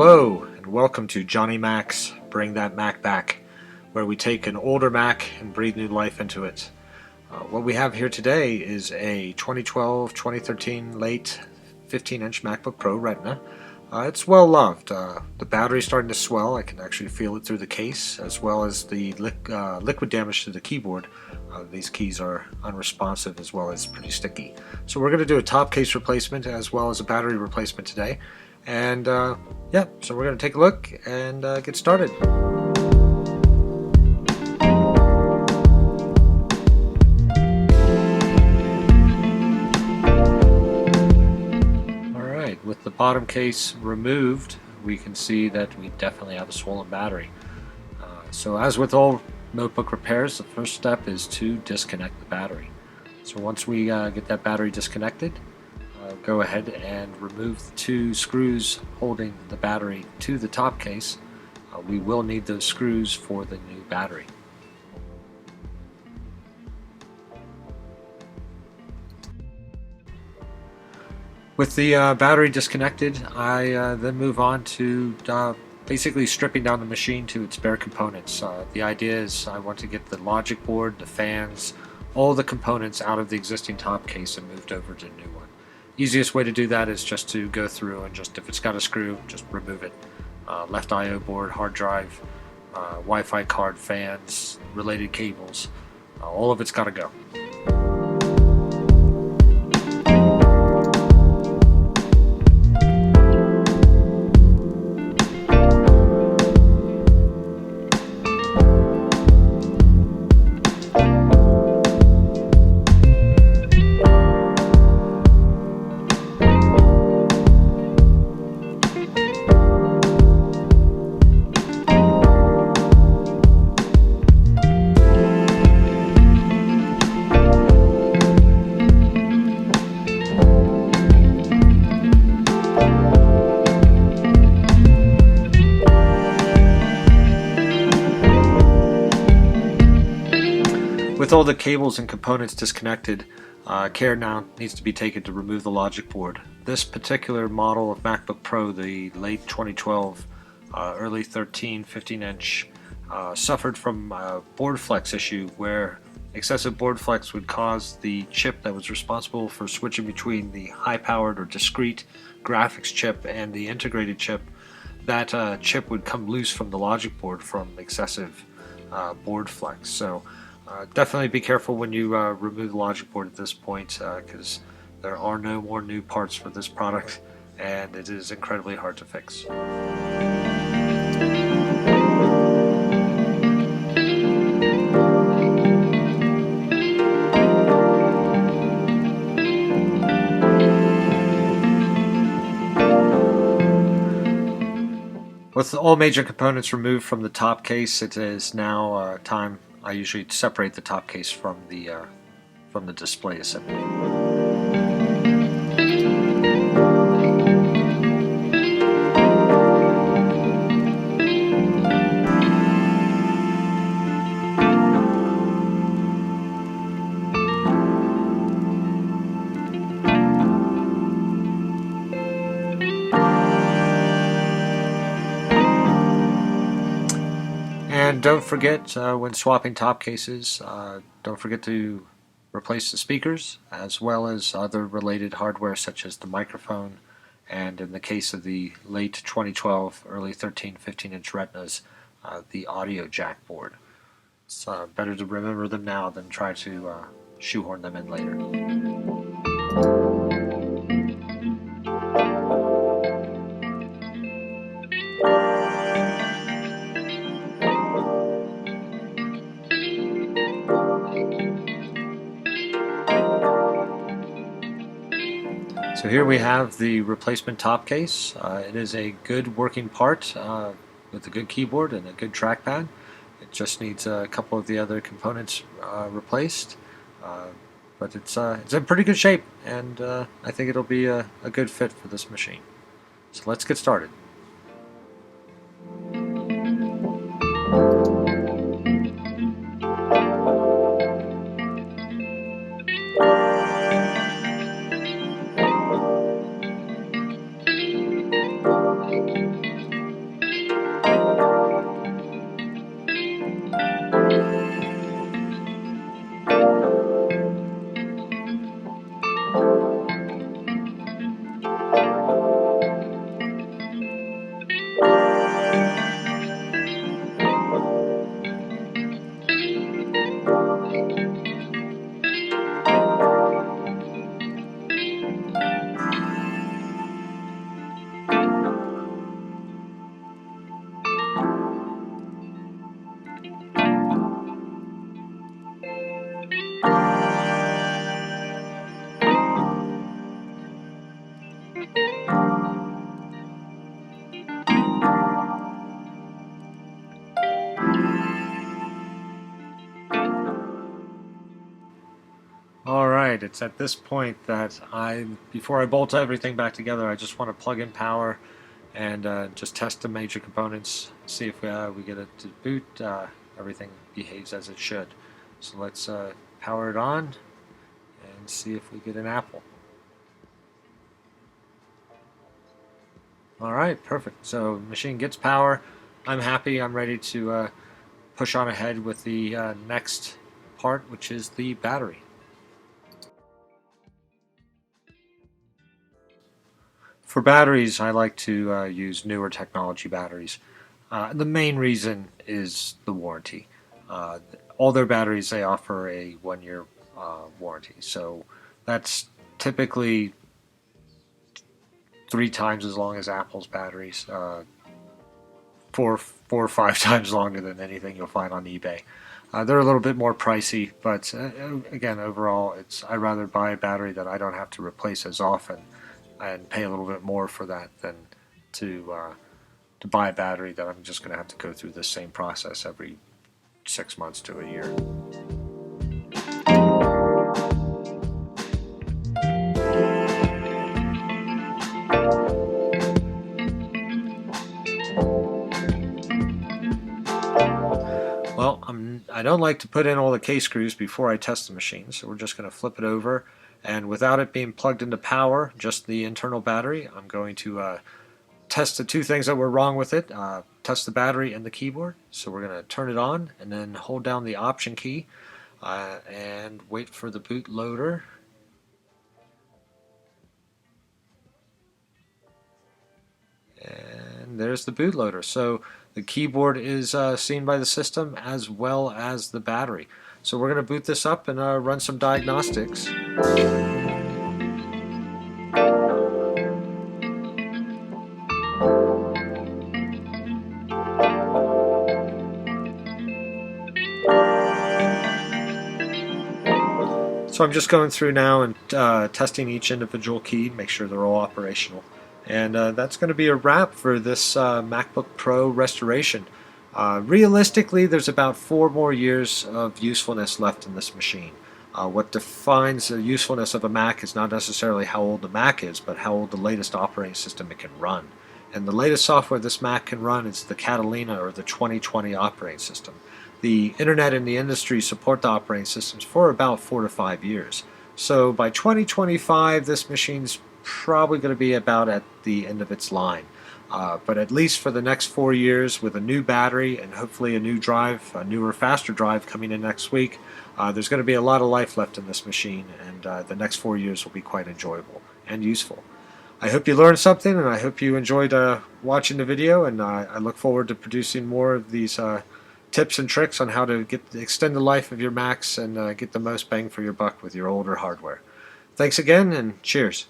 Hello and welcome to Johnny Mac's Bring That Mac Back, where we take an older Mac and breathe new life into it. What we have here today is a 2012-2013 late 15-inch MacBook Pro Retina. It's well loved. The battery's starting to swell. I can actually feel it through the case, as well as the liquid damage to the keyboard. These keys are unresponsive as well as pretty sticky. So we're going to do a top case replacement as well as a battery replacement today. And so we're going to take a look and get started. Alright, with the bottom case removed, we can see that we definitely have a swollen battery. So as with all notebook repairs, the first step is to disconnect the battery. So once we get that battery disconnected, go ahead and remove the two screws holding the battery to the top case. We will need those screws for the new battery. With the battery disconnected, I then move on to basically stripping down the machine to its bare components. The idea is I want to get the logic board, the fans, all the components out of the existing top case and moved over to the new one. Easiest way to do that is just to go through and just, if it's got a screw, just remove it. Left I/O board, hard drive, Wi-Fi card, fans, related cables, all of it's got to go. With all the cables and components disconnected, care now needs to be taken to remove the logic board. This particular model of MacBook Pro, the late 2012, early 13, 15-inch, suffered from a board flex issue where excessive board flex would cause the chip that was responsible for switching between the high-powered or discrete graphics chip and the integrated chip. That chip would come loose from the logic board from excessive board flex. So definitely be careful when you remove the logic board at this point, because there are no more new parts for this product and it is incredibly hard to fix. With all major components removed from the top case, it is now time. I usually separate the top case from the display assembly. And don't forget, when swapping top cases, don't forget to replace the speakers as well as other related hardware such as the microphone, and in the case of the late 2012, early 13, 15-inch Retinas, the audio jack board. It's better to remember them now than try to shoehorn them in later. So here we have the replacement top case. It is a good working part with a good keyboard and a good trackpad. It just needs a couple of the other components replaced, but it's in pretty good shape, and I think it'll be a good fit for this machine. So let's get started. Alright, it's at this point that before I bolt everything back together, I just want to plug in power and just test the major components, see if we get it to boot, everything behaves as it should. So let's power it on and see if we get an apple. Alright, perfect. So the machine gets power. I'm happy. I'm ready to push on ahead with the next part, which is the battery. For batteries, I like to use newer technology batteries. The main reason is the warranty. Uh, all their batteries, they offer a 1-year warranty. So that's typically 3 times as long as Apple's batteries, four or five times longer than anything you'll find on eBay. They're a little bit more pricey, but again, overall, I'd rather buy a battery that I don't have to replace as often and pay a little bit more for that than to buy a battery that I'm just going to have to go through the same process every 6 months to a year. Well, I don't like to put in all the case screws before I test the machine, so we're just going to flip it over, and without it being plugged into power, just the internal battery, I'm going to test the 2 things that were wrong with it, test the battery and the keyboard. So we're going to turn it on and then hold down the option key and wait for the bootloader. And there's the bootloader. So the keyboard is seen by the system as well as the battery. So we're going to boot this up and run some diagnostics. So I'm just going through now and testing each individual key, make sure they're all operational. And that's going to be a wrap for this MacBook Pro restoration. Realistically, there's about 4 more years of usefulness left in this machine. What defines the usefulness of a Mac is not necessarily how old the Mac is, but how old the latest operating system it can run. And the latest software this Mac can run is the Catalina, or the 2020 operating system. The internet and the industry support the operating systems for about 4 to 5 years. So by 2025, this machine's probably going to be about at the end of its line. But at least for the next 4 years, with a new battery and hopefully a new drive, a newer, faster drive coming in next week, there's going to be a lot of life left in this machine, and the next 4 years will be quite enjoyable and useful. I hope you learned something, and I hope you enjoyed watching the video, and I look forward to producing more of these tips and tricks on how to extend the life of your Macs and get the most bang for your buck with your older hardware. Thanks again, and cheers.